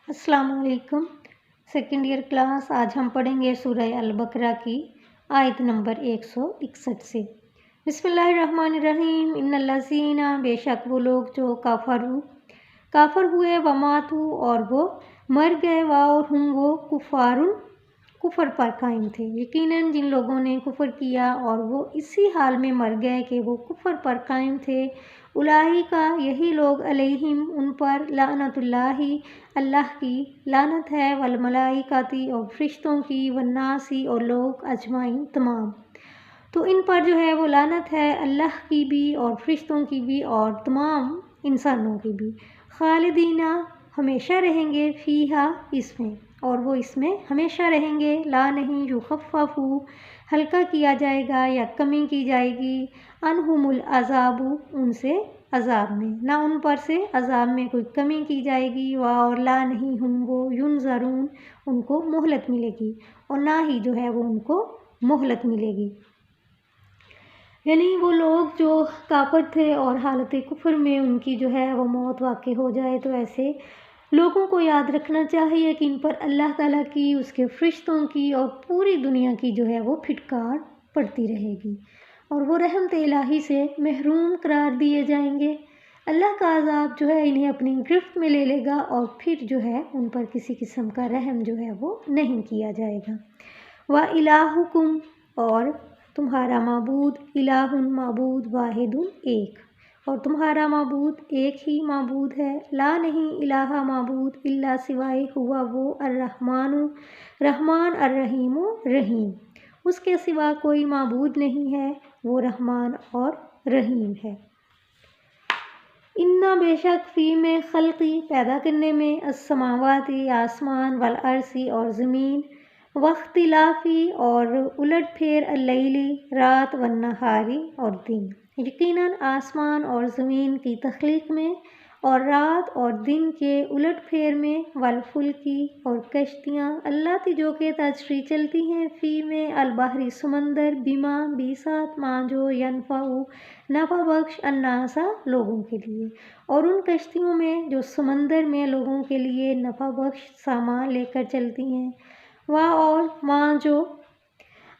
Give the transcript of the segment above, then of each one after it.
अस्सलाम वालेकुम। Second year class. आज हम पढ़ेंगे सूरह अल-बकरा की आयत नंबर 161 से। बिस्मिल्लाहिर्रहमानिर्रहीम। इन्नल्लज़ीना, बेशक वो लोग जो काफ़र हुए, वमातू और वो मर गए, और हुम वो कुफ़ारुन कुफ़र पर कायम थे। यकीनन जिन लोगों ने कुफ़र किया और वो इसी हाल में मर गए कि वो कुफ़र पर कायम थे, उलाइका यही लोग, अलैहिम उन पर, लानतुल्लाहि अल्लाह की लानत है, वल मलाइकाती और फरिश्तों की, वन्नासी और लोग अजमाइन तमाम। तो इन पर जो है वो लानत है, अल्लाह की भी और फरिश्तों की भी और तमाम इंसानों की भी। खालिदीना हमेशा रहेंगे, फ़ीहा इसमें, और वो इसमें हमेशा रहेंगे। ला नहीं युखफ़फ़ु हल्का किया जाएगा या कमी की जाएगी, अनहुमुल अज़ाबु उनसे अज़ाब में, ना उन पर से अज़ाब में कोई कमी की जाएगी। और ला नहीं हम वो युनज़रून उनको मोहलत मिलेगी, और ना ही जो है वो उनको मोहलत मिलेगी। यानी वो लोग जो काफिर थे और हालत कुफर में उनकी जो है वो मौत वाक़ई हो जाए, तो ऐसे लोगों को याद रखना चाहिए कि इन पर अल्लाह ताला की, उसके फरिश्तों की और पूरी दुनिया की जो है वो फिटकार पड़ती रहेगी, और वो रहमत इलाही से महरूम करार दिए जाएंगे। अल्लाह का अज़ाब जो है इन्हें अपनी गिरफ्त में ले लेगा, और फिर जो है उन पर किसी किस्म का रहम जो है वो नहीं किया जाएगा। व इलाहुकुम और तुम्हारा माबूद, इलाहुन माबूद, वाहिदुन एक, और तुम्हारा माबूद एक ही माबूद है। ला नहीं इलाहा माबूद इल्ला सिवाय हुआ वो अर्रहमानु रहमान, अर्रहीमु रहीम, उसके सिवा कोई माबूद नहीं है, वो रहमान और रहीम है। इन्ना बेशक फ़ी में खल्क़ी पैदा करने में, अस्समावाती आसमान, वल अर्सी और ज़मीन, वख्तिलाफ़ी और उलट फेर, अल्लैली रात, वन्नहारी और दिन, यकीनन आसमान और ज़मीन की तख्लीक़ में और रात और दिन के उलट फेर में, वलफुल्की और कश्तियाँ, अल्लाती जो के तजरी चलती हैं, फ़ी में अलबहरी समंदर, बिमा बीसात माँ जो यनफ़ाउ नफ़ा बख्श, अन्नासा लोगों के लिए, और उन कश्तियों में जो समंदर में लोगों के लिए नफ़ा बख्श सामान लेकर चलती हैं। वाह और माँ जो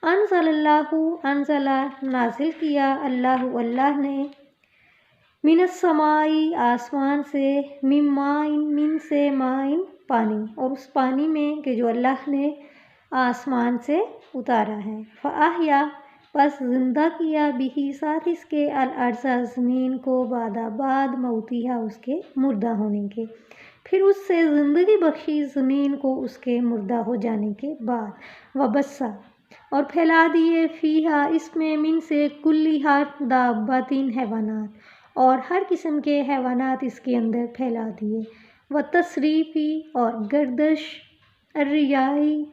अनज़लल्लाहु अनज़ला नाजिल किया, अल्लाहु अल्लाह ने, मिनस्समाई आसमान से, मिम्माइन मिन से माइन पानी, और उस पानी में कि जो अल्लाह ने आसमान से उतारा है। फ़अहया बस ज़िंदा किया, बिही साथ इसके, अल अर्ज़ा ज़मीन को, बाद मौतिहा उसके मुर्दा होने के, फिर उससे ज़िंदगी बख्शी ज़मीन को उसके मुर्दा हो जाने के बाद। वबस्सा और फैला दिए, फ़ीहा इसमें, मिन से, कुल्ली हाथ दाब्बातिन हैवानात, और हर किस्म के हैवानात इसके अंदर फैला दिए। व तसरीफ़ी और गर्दश, अर्रियाही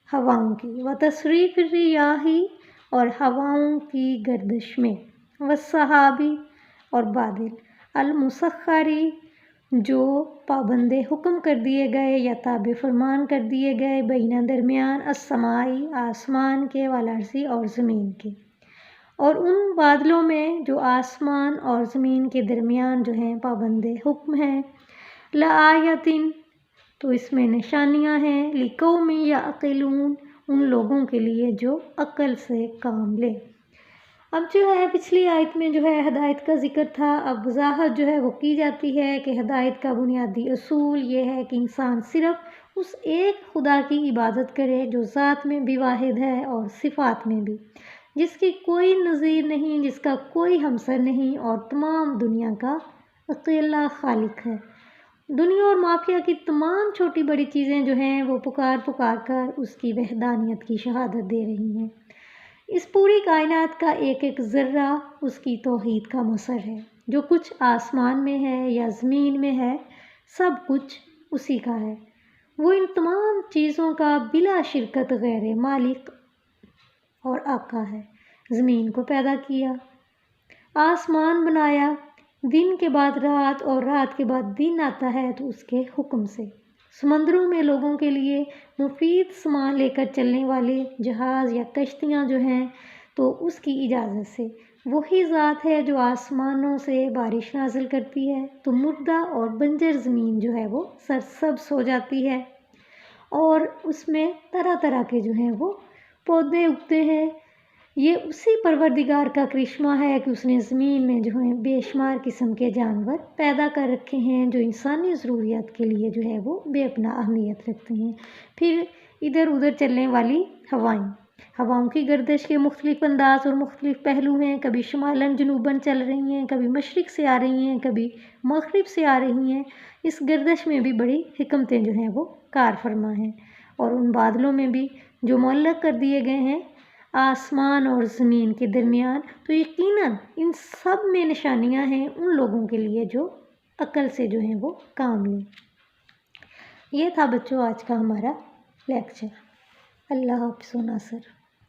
हवाओं की, व तसरीफ़ रियाही और हवाओं की गर्दश में, व सहाबी और बादल, अलमुसख्खरी जो पाबंदे हुक्म कर दिए गए या ताबे फरमान कर दिए गए, बैना दरमियान, अस्समाई आसमान के, वलर्ज़ी और ज़मीन के, और उन बादलों में जो आसमान और ज़मीन के दरमियान जो हैं पाबंदे हुक्म हैं। लआयतिन तो इसमें निशानियां हैं, लिकौमी या अक़िलून उन लोगों के लिए जो अक्ल से काम लें। अब जो है पिछली आयत में जो है हदायत का ज़िक्र था, अब वज़ाहत जो है वो की जाती है कि हदायत का बुनियादी असूल ये है कि इंसान सिर्फ़ उस एक खुदा की इबादत करे जो ज़ात में भी वाहिद है और सिफ़ात में भी, जिसकी कोई नज़ीर नहीं, जिसका कोई हमसर नहीं, और तमाम दुनिया का अकेला खालिक है। दुनिया और माफिया की तमाम छोटी बड़ी चीज़ें जो हैं वो पुकार कर उसकी वहदानियत की शहादत दे रही हैं। इस पूरी कायनात का एक एक ज़र्रा उसकी तौहीद का मसर है। जो कुछ आसमान में है या ज़मीन में है, सब कुछ उसी का है। वो इन तमाम चीज़ों का बिला शिरकत गैर मालिक और आका है। ज़मीन को पैदा किया, आसमान बनाया, दिन के बाद रात और रात के बाद दिन आता है तो उसके हुक्म से। समंदरों में लोगों के लिए मुफीद सामान लेकर चलने वाले जहाज़ या कश्तियाँ जो हैं तो उसकी इजाज़त से। وہی ذات ہے جو آسمانوں سے بارش نازل کرتی ہے تو مردہ اور بنجر زمین جو ہے وہ سرسبز ہو جاتی ہے، اور اس میں طرح طرح کے جو ہیں وہ پودے اگتے ہیں۔ یہ اسی پروردگار کا کرشمہ ہے کہ اس نے زمین میں جو ہیں بے شمار قسم کے جانور پیدا کر رکھے ہیں جو انسانی ضروریات کے لیے جو ہے وہ بے پناہ اہمیت رکھتے ہیں۔ پھر ادھر ادھر چلنے والی ہواؤں کی گردش کے مختلف انداز اور مختلف پہلو ہیں، کبھی شمالاً جنوباً چل رہی ہیں، کبھی مشرق سے آ رہی ہیں، کبھی مغرب سے آ رہی ہیں۔ اس گردش میں بھی بڑی حکمتیں جو ہیں وہ کار فرما ہیں، اور ان بادلوں میں بھی جو معلق کر دیے گئے ہیں آسمان اور زمین کے درمیان، تو یقیناً ان سب میں نشانیاں ہیں ان لوگوں کے لیے جو عقل سے جو ہیں وہ کام لیں۔ یہ تھا بچوں آج کا ہمارا لیکچر۔ اللہ حافظ و ناصر۔